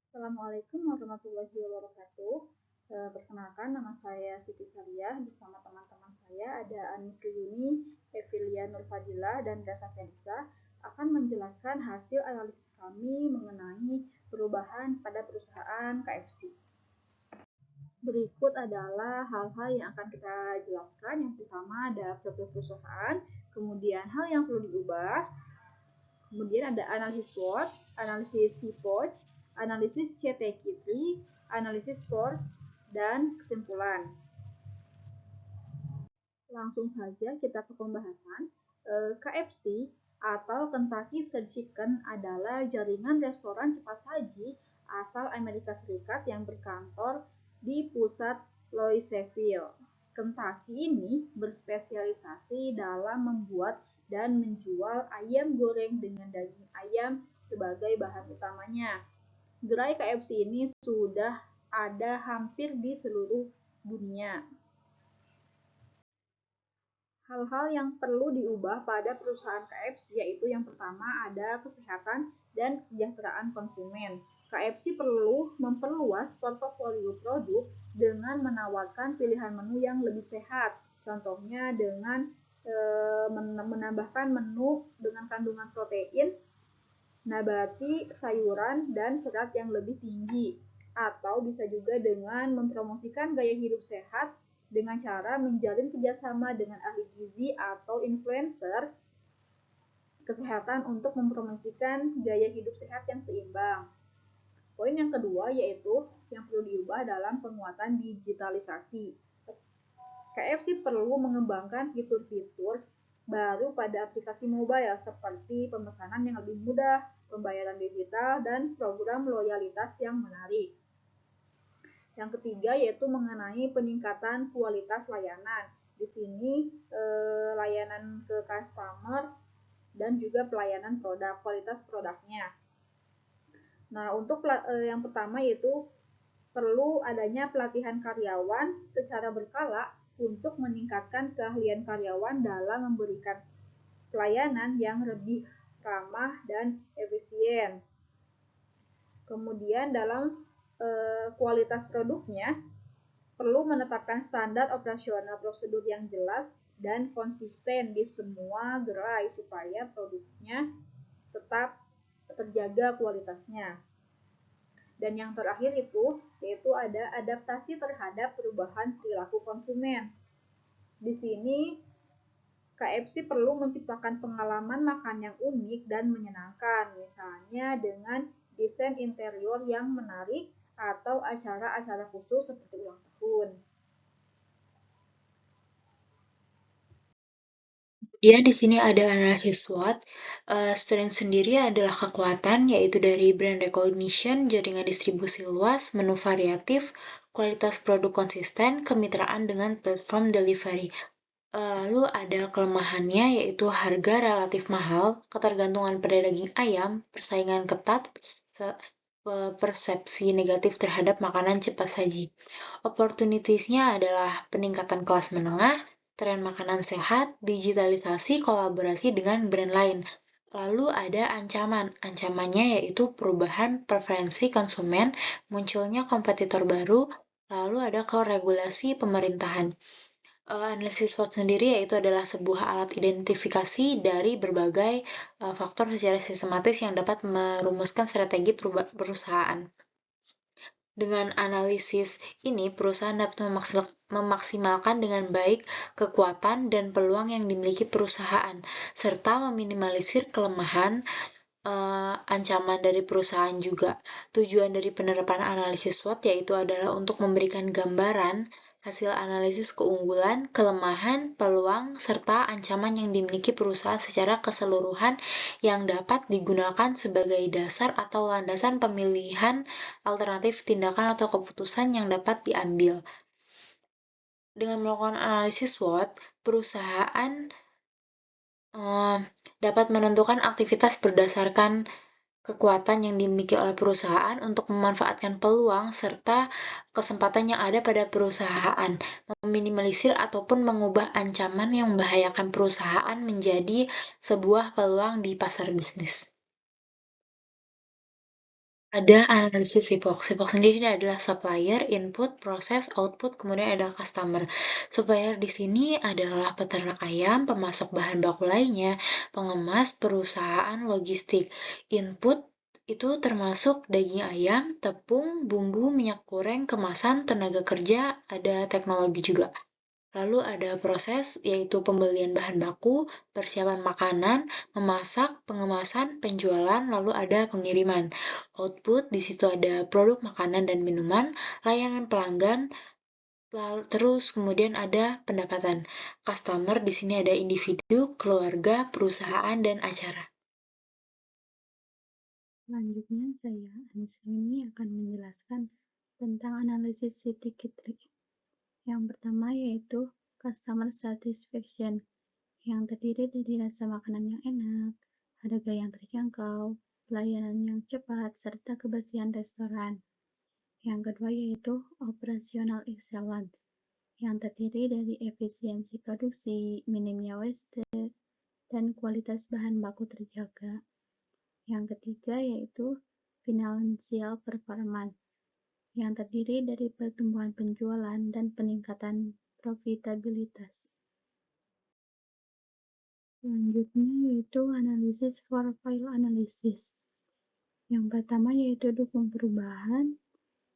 Assalamualaikum warahmatullahi wabarakatuh. Perkenalkan, nama saya Siti Sariyah. Bersama teman-teman saya ada Anis Liyuni, Evilia Nurfadila, dan Dasa Fenisa akan menjelaskan hasil analisis kami mengenai perubahan pada perusahaan KFC. Berikut adalah hal-hal yang akan kita jelaskan. Yang pertama ada profil perusahaan, kemudian hal yang perlu diubah, kemudian ada analisis SWOT, analisis CPOC, analisis CTQ3, analisis scores, dan kesimpulan. Langsung saja kita ke pembahasan. KFC atau Kentucky Fried Chicken adalah jaringan restoran cepat saji asal Amerika Serikat yang berkantor di pusat Louisville. Kentucky ini berspesialisasi dalam membuat dan menjual ayam goreng dengan daging ayam sebagai bahan utamanya. Gerai KFC ini sudah ada hampir di seluruh dunia. Hal-hal yang perlu diubah pada perusahaan KFC yaitu yang pertama ada kesehatan dan kesejahteraan konsumen. KFC perlu memperluas portofolio produk dengan menawarkan pilihan menu yang lebih sehat. Contohnya dengan menambahkan menu dengan kandungan protein, nabati, sayuran, dan serat yang lebih tinggi. Atau bisa juga dengan mempromosikan gaya hidup sehat dengan cara menjalin kerjasama dengan ahli gizi atau influencer kesehatan untuk mempromosikan gaya hidup sehat yang seimbang. Poin yang kedua yaitu yang perlu diubah dalam penguatan digitalisasi. KFC perlu mengembangkan fitur-fitur baru pada aplikasi mobile seperti pemesanan yang lebih mudah, pembayaran digital, dan program loyalitas yang menarik. Yang ketiga yaitu mengenai peningkatan kualitas layanan. Di sini layanan ke customer dan juga pelayanan produk, kualitas produknya. Nah, untuk yang pertama yaitu perlu adanya pelatihan karyawan secara berkala untuk meningkatkan keahlian karyawan dalam memberikan pelayanan yang lebih ramah dan efisien. Kemudian dalam kualitas produknya perlu menetapkan standar operasional prosedur yang jelas dan konsisten di semua gerai supaya produknya tetap terjaga kualitasnya. Dan yang terakhir itu yaitu ada adaptasi terhadap perubahan perilaku konsumen. Di sini KFC perlu menciptakan pengalaman makan yang unik dan menyenangkan, misalnya dengan desain interior yang menarik atau acara-acara khusus seperti ulang tahun. Kemudian di sini ada analisis SWOT. Strength sendiri adalah kekuatan, yaitu dari brand recognition, jaringan distribusi luas, menu variatif, kualitas produk konsisten, kemitraan dengan platform delivery. Lalu ada kelemahannya, yaitu harga relatif mahal, ketergantungan pada daging ayam, persaingan ketat, persepsi negatif terhadap makanan cepat saji. Opportunitiesnya adalah peningkatan kelas menengah, tren makanan sehat, digitalisasi, kolaborasi dengan brand lain. Lalu ada ancaman. Ancamannya yaitu perubahan preferensi konsumen, munculnya kompetitor baru, lalu ada regulasi pemerintahan. Analisis SWOT sendiri yaitu adalah sebuah alat identifikasi dari berbagai faktor secara sistematis yang dapat merumuskan strategi perusahaan. Dengan analisis ini, perusahaan dapat memaksimalkan dengan baik kekuatan dan peluang yang dimiliki perusahaan, serta meminimalisir kelemahan ancaman dari perusahaan juga. Tujuan dari penerapan analisis SWOT yaitu adalah untuk memberikan gambaran hasil analisis keunggulan, kelemahan, peluang, serta ancaman yang dimiliki perusahaan secara keseluruhan yang dapat digunakan sebagai dasar atau landasan pemilihan alternatif tindakan atau keputusan yang dapat diambil. Dengan melakukan analisis SWOT, perusahaan dapat menentukan aktivitas berdasarkan kekuatan yang dimiliki oleh perusahaan untuk memanfaatkan peluang serta kesempatan yang ada pada perusahaan, meminimalisir ataupun mengubah ancaman yang membahayakan perusahaan menjadi sebuah peluang di pasar bisnis. Ada analisis SIPOX. SIPOX sendiri adalah supplier, input, proses, output, kemudian ada customer. Supplier di sini adalah peternak ayam, pemasok bahan baku lainnya, pengemas, perusahaan logistik. Input itu termasuk daging ayam, tepung, bumbu, minyak goreng, kemasan, tenaga kerja, ada teknologi juga. Lalu ada proses, yaitu pembelian bahan baku, persiapan makanan, memasak, pengemasan, penjualan, lalu ada pengiriman. Output, di situ ada produk makanan dan minuman, layanan pelanggan, lalu terus kemudian ada pendapatan. Customer di sini ada individu, keluarga, perusahaan, dan acara. Selanjutnya saya, Anissa ini akan menjelaskan tentang analisis City-Kitty. Yang pertama yaitu Customer Satisfaction, yang terdiri dari rasa makanan yang enak, harga yang terjangkau, pelayanan yang cepat, serta kebersihan restoran. Yang kedua yaitu Operational Excellence, yang terdiri dari efisiensi produksi, minimnya waste, dan kualitas bahan baku terjaga. Yang ketiga yaitu Financial Performance, yang terdiri dari pertumbuhan penjualan dan peningkatan profitabilitas. Selanjutnya yaitu analisis profile analysis. Yang pertama yaitu dukung perubahan,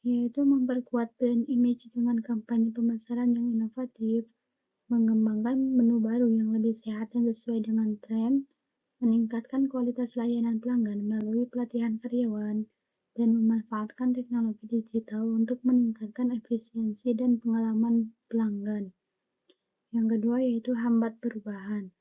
yaitu memperkuat brand image dengan kampanye pemasaran yang inovatif, mengembangkan menu baru yang lebih sehat dan sesuai dengan tren, meningkatkan kualitas layanan pelanggan melalui pelatihan karyawan, dan memanfaatkan teknologi digital untuk meningkatkan efisiensi dan pengalaman pelanggan. Yang kedua yaitu hambat perubahan,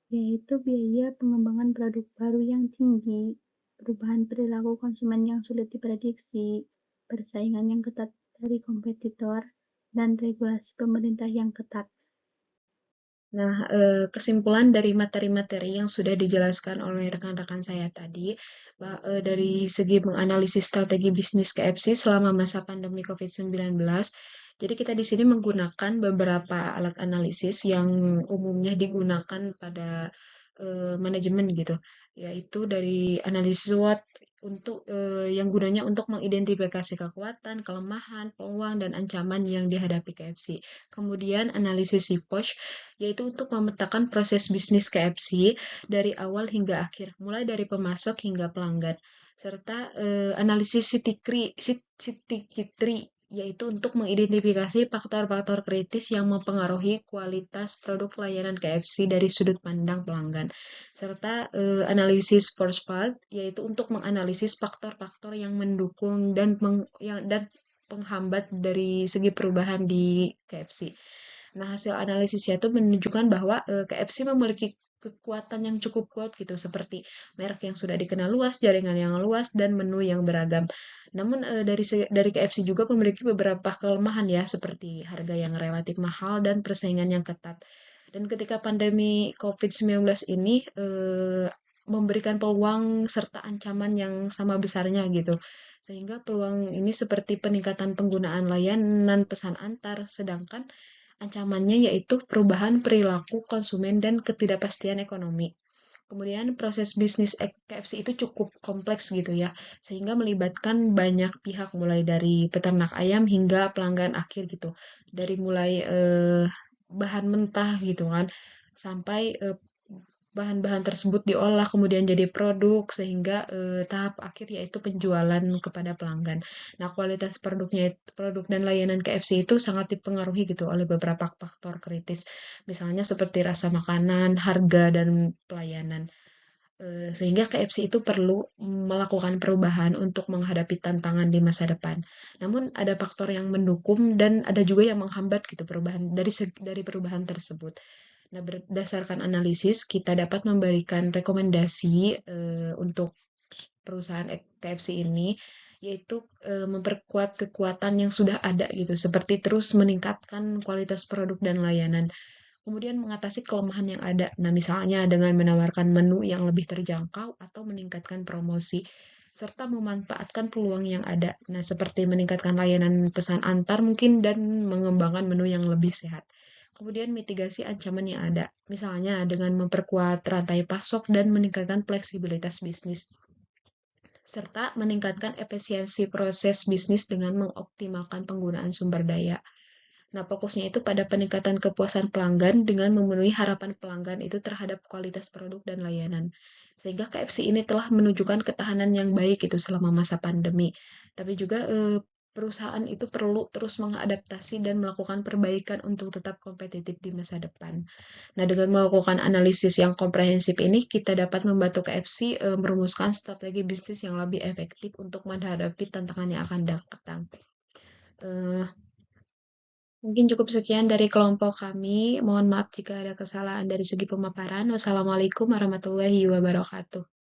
yaitu biaya pengembangan produk baru yang tinggi, perubahan perilaku konsumen yang sulit diprediksi, persaingan yang ketat dari kompetitor, dan regulasi pemerintah yang ketat. Nah, kesimpulan dari materi-materi yang sudah dijelaskan oleh rekan-rekan saya tadi, dari segi menganalisis strategi bisnis KFC selama masa pandemi COVID-19, jadi kita di sini menggunakan beberapa alat analisis yang umumnya digunakan pada manajemen gitu, yaitu dari analisis SWOT untuk yang gunanya untuk mengidentifikasi kekuatan, kelemahan, peluang, dan ancaman yang dihadapi KFC. Kemudian analisis SIPOCH yaitu untuk memetakan proses bisnis KFC dari awal hingga akhir, mulai dari pemasok hingga pelanggan, serta analisis City-Kitty yaitu untuk mengidentifikasi faktor-faktor kritis yang mempengaruhi kualitas produk layanan KFC dari sudut pandang pelanggan, serta analisis force part yaitu untuk menganalisis faktor-faktor yang mendukung dan penghambat dari segi perubahan di KFC. Nah, hasil analisisnya itu menunjukkan bahwa KFC memiliki kekuatan yang cukup kuat gitu, seperti merek yang sudah dikenal luas, jaringan yang luas, dan menu yang beragam. Namun dari KFC juga memiliki beberapa kelemahan ya, seperti harga yang relatif mahal dan persaingan yang ketat. Dan ketika pandemi COVID-19 ini memberikan peluang serta ancaman yang sama besarnya gitu. Sehingga peluang ini seperti peningkatan penggunaan layanan pesan antar, sedangkan ancamannya yaitu perubahan perilaku konsumen dan ketidakpastian ekonomi. Kemudian proses bisnis KFC itu cukup kompleks gitu ya, sehingga melibatkan banyak pihak mulai dari peternak ayam hingga pelanggan akhir gitu. Dari mulai bahan mentah gitu kan, sampai bahan-bahan tersebut diolah kemudian jadi produk sehingga tahap akhir yaitu penjualan kepada pelanggan. Nah, kualitas produk dan layanan KFC itu sangat dipengaruhi gitu oleh beberapa faktor kritis. Misalnya seperti rasa makanan, harga dan pelayanan. Sehingga KFC itu perlu melakukan perubahan untuk menghadapi tantangan di masa depan. Namun ada faktor yang mendukung dan ada juga yang menghambat gitu perubahan dari perubahan tersebut. Nah, berdasarkan analisis, kita dapat memberikan rekomendasi untuk perusahaan KFC ini, yaitu memperkuat kekuatan yang sudah ada gitu, seperti terus meningkatkan kualitas produk dan layanan. Kemudian mengatasi kelemahan yang ada. Nah, misalnya dengan menawarkan menu yang lebih terjangkau atau meningkatkan promosi, serta memanfaatkan peluang yang ada. Nah, seperti meningkatkan layanan pesan antar mungkin dan mengembangkan menu yang lebih sehat. Kemudian mitigasi ancaman yang ada, misalnya dengan memperkuat rantai pasok dan meningkatkan fleksibilitas bisnis. serta meningkatkan efisiensi proses bisnis dengan mengoptimalkan penggunaan sumber daya. Nah, fokusnya itu pada peningkatan kepuasan pelanggan dengan memenuhi harapan pelanggan itu terhadap kualitas produk dan layanan. Sehingga KFC ini telah menunjukkan ketahanan yang baik itu selama masa pandemi. Tapi juga perusahaan itu perlu terus mengadaptasi dan melakukan perbaikan untuk tetap kompetitif di masa depan. Nah, dengan melakukan analisis yang komprehensif ini, kita dapat membantu KFC merumuskan strategi bisnis yang lebih efektif untuk menghadapi tantangan yang akan datang. Eh, Mungkin cukup sekian dari kelompok kami. Mohon maaf jika ada kesalahan dari segi pemaparan. Wassalamualaikum warahmatullahi wabarakatuh.